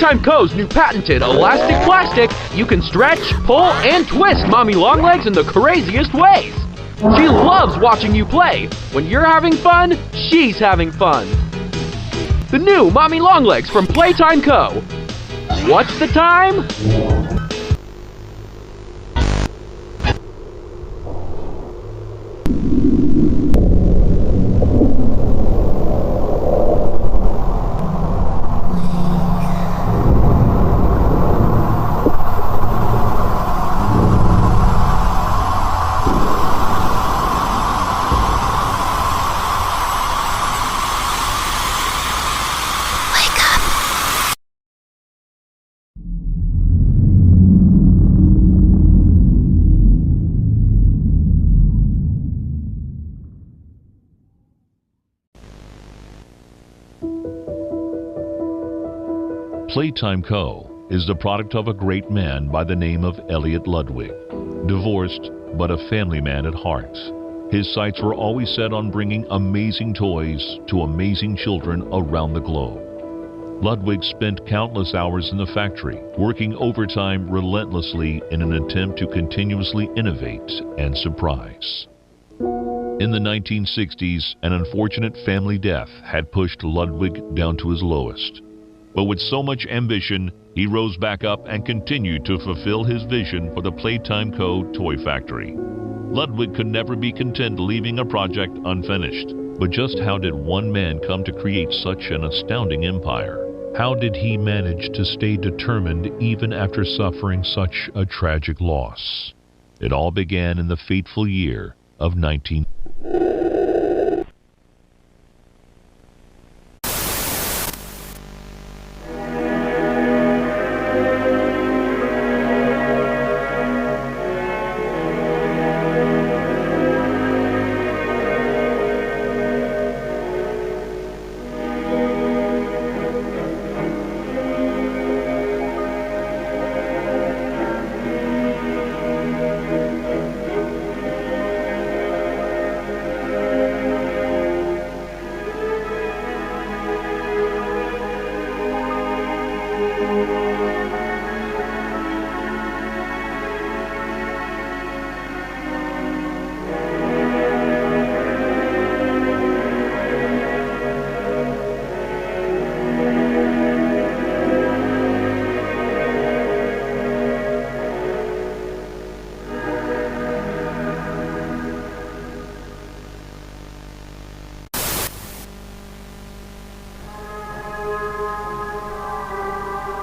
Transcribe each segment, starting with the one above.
Playtime Co.'s new patented elastic plastic, you can stretch, pull, and twist Mommy Longlegs in the craziest ways. She loves watching you play. When you're having fun, she's having fun. The new Mommy Longlegs from Playtime Co. What's the time? Playtime Co. is the product of a great man by the name of Elliot Ludwig. Divorced, but a family man at heart. His sights were always set on bringing amazing toys to amazing children around the globe. Ludwig spent countless hours in the factory, working overtime relentlessly in an attempt to continuously innovate and surprise. In the 1960s, an unfortunate family death had pushed Ludwig down to his lowest. But with so much ambition, he rose back up and continued to fulfill his vision for the Playtime Co. toy factory. Ludwig could never be content leaving a project unfinished. But just how did one man come to create such an astounding empire? How did he manage to stay determined even after suffering such a tragic loss? It all began in the fateful year of 19...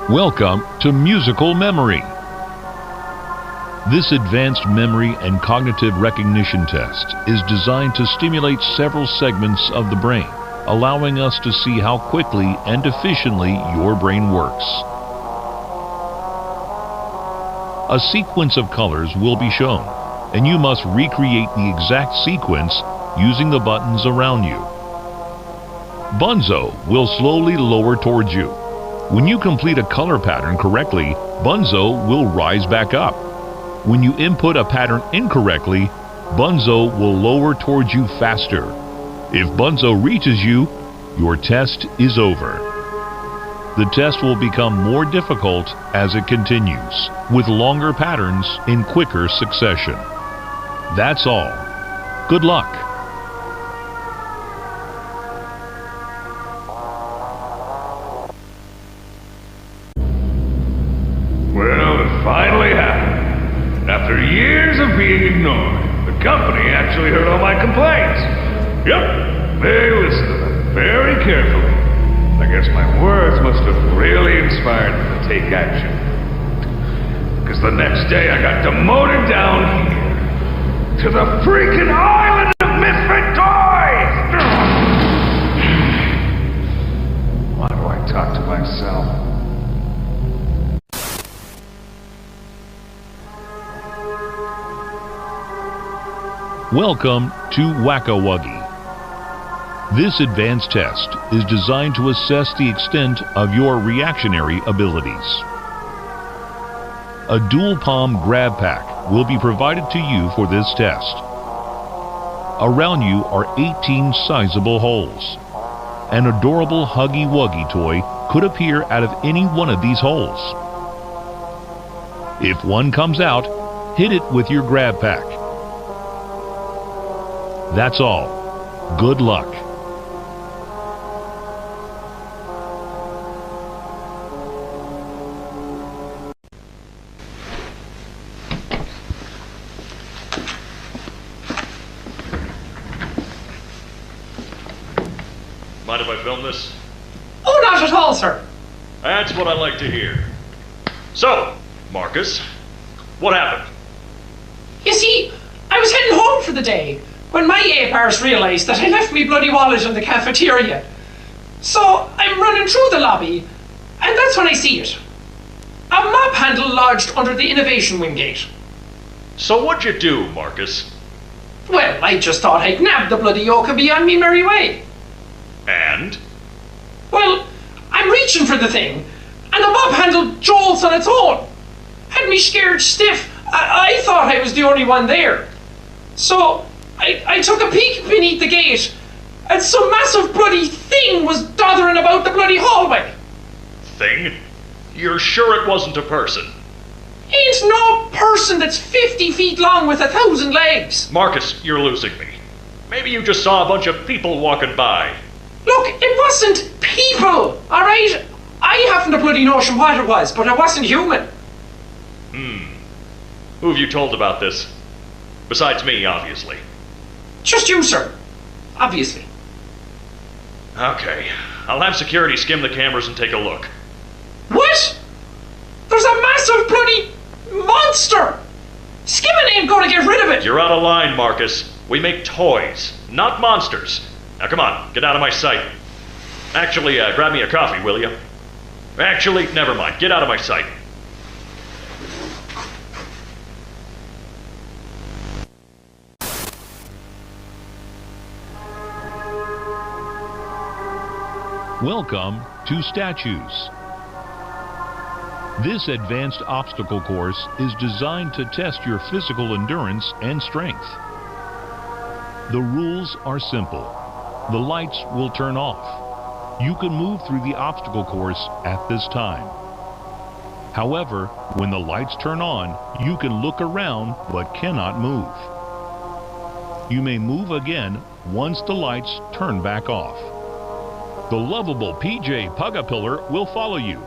Welcome to Musical Memory. This advanced memory and cognitive recognition test is designed to stimulate several segments of the brain, allowing us to see how quickly and efficiently your brain works. A sequence of colors will be shown, and you must recreate the exact sequence using the buttons around you. Bunzo will slowly lower towards you. When you complete a color pattern correctly, Bunzo will rise back up. When you input a pattern incorrectly, Bunzo will lower towards you faster. If Bunzo reaches you, your test is over. The test will become more difficult as it continues, with longer patterns in quicker succession. That's all. Good luck. After years of being ignored, the company actually heard all my complaints. Yep, they listened to them very carefully. I guess my words must have really inspired them to take action. Because the next day I got demoted down here to the freaking island of misfit toys! Why do I talk to myself? Welcome to Whack-A-Wuggy. This advanced test is designed to assess the extent of your reactionary abilities. A dual palm grab pack will be provided to you for this test. Around you are 18 sizable holes. An adorable Huggy Wuggy toy could appear out of any one of these holes. If one comes out, hit it with your grab pack. That's all. Good luck. Mind if I film this? Oh, not at all, sir. That's what I like to hear. So, Marcus, what happened? You see, I was heading home for the day when my ape-arse realised that I left me bloody wallet in the cafeteria. So I'm running through the lobby, and that's when I see it. A mop handle lodged under the innovation wing gate. So what'd you do, Marcus? Well, I just thought I'd nab the bloody yoke and be on me merry way. And? Well, I'm reaching for the thing, and the mop handle jolts on its own. Had me scared stiff. I thought I was the only one there. So I took a peek beneath the gate, and some massive bloody thing was dothering about the bloody hallway. Thing? You're sure it wasn't a person? Ain't no person that's 50 feet long with 1,000 legs. Marcus, you're losing me. Maybe you just saw a bunch of people walking by. Look, it wasn't people, alright? I haven't a bloody notion what it was, but it wasn't human. Who have you told about this? Besides me, obviously. Just you, sir. Obviously. Okay, I'll have security skim the cameras and take a look. What? There's a massive bloody monster! Skimming ain't gonna get rid of it! You're out of line, Marcus. We make toys, not monsters. Now come on, get out of my sight. Actually, grab me a coffee, will you? Actually, never mind. Get out of my sight. Welcome to Statues. This advanced obstacle course is designed to test your physical endurance and strength. The rules are simple. The lights will turn off. You can move through the obstacle course at this time. However, when the lights turn on, you can look around but cannot move. You may move again once the lights turn back off. The lovable PJ Pugapillar will follow you.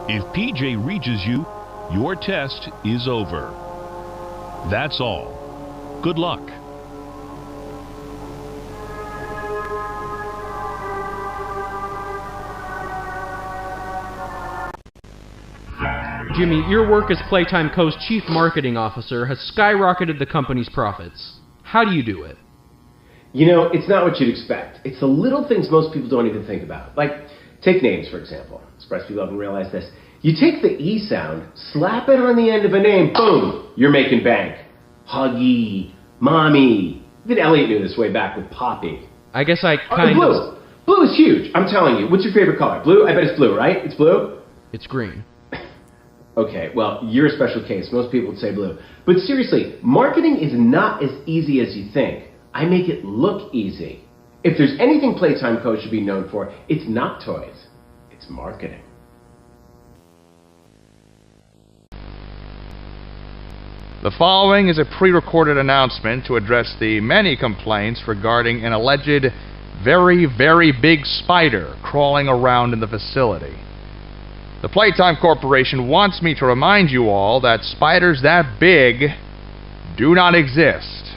If PJ reaches you, your test is over. That's all. Good luck. Jimmy, your work as Playtime Co.'s Chief Marketing Officer has skyrocketed the company's profits. How do you do it? You know, it's not what you'd expect. It's the little things most people don't even think about. Like, take names, for example. Express people haven't realized this. You take the E sound, slap it on the end of a name, boom, you're making bank. Huggy, Mommy. Even Elliot knew this way back with Poppy. I guess I kind blue. of... Blue is huge, I'm telling you. What's your favorite color? Blue? I bet it's blue, right? It's blue? It's green. Okay, well, you're a special case. Most people would say blue. But seriously, marketing is not as easy as you think. I make it look easy. If there's anything Playtime Co. should be known for, it's not toys. It's marketing. The following is a pre-recorded announcement to address the many complaints regarding an alleged very, very big spider crawling around in the facility. The Playtime Corporation wants me to remind you all that spiders that big do not exist,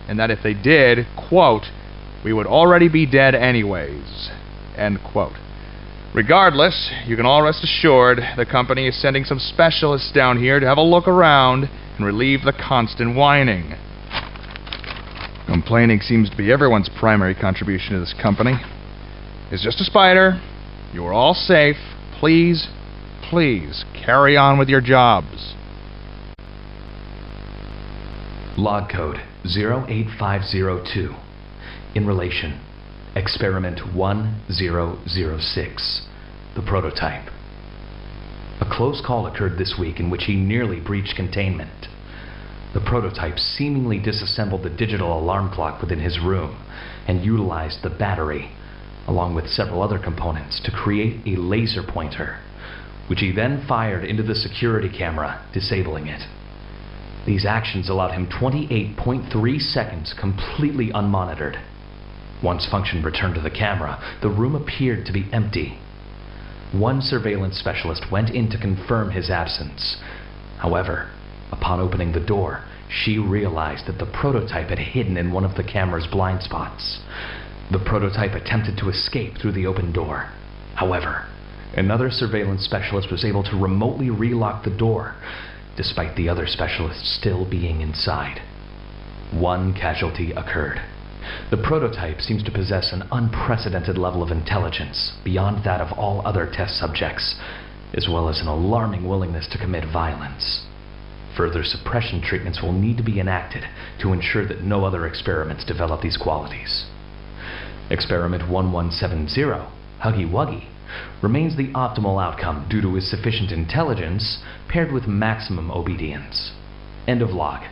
and that if they did, quote, we would already be dead anyways, end quote. Regardless, you can all rest assured the company is sending some specialists down here to have a look around and relieve the constant whining. Complaining seems to be everyone's primary contribution to this company. It's just a spider. You are all safe. Please, please carry on with your jobs. Log code 08502. In relation, experiment 1006, the prototype. A close call occurred this week in which he nearly breached containment. The prototype seemingly disassembled the digital alarm clock within his room and utilized the battery along with several other components, to create a laser pointer, which he then fired into the security camera, disabling it. These actions allowed him 28.3 seconds completely unmonitored. Once function returned to the camera, the room appeared to be empty. One surveillance specialist went in to confirm his absence. However, upon opening the door, she realized that the prototype had hidden in one of the camera's blind spots. The prototype attempted to escape through the open door. However, another surveillance specialist was able to remotely relock the door, despite the other specialists still being inside. One casualty occurred. The prototype seems to possess an unprecedented level of intelligence beyond that of all other test subjects, as well as an alarming willingness to commit violence. Further suppression treatments will need to be enacted to ensure that no other experiments develop these qualities. Experiment 1170, Huggy-Wuggy, remains the optimal outcome due to his sufficient intelligence paired with maximum obedience. End of log.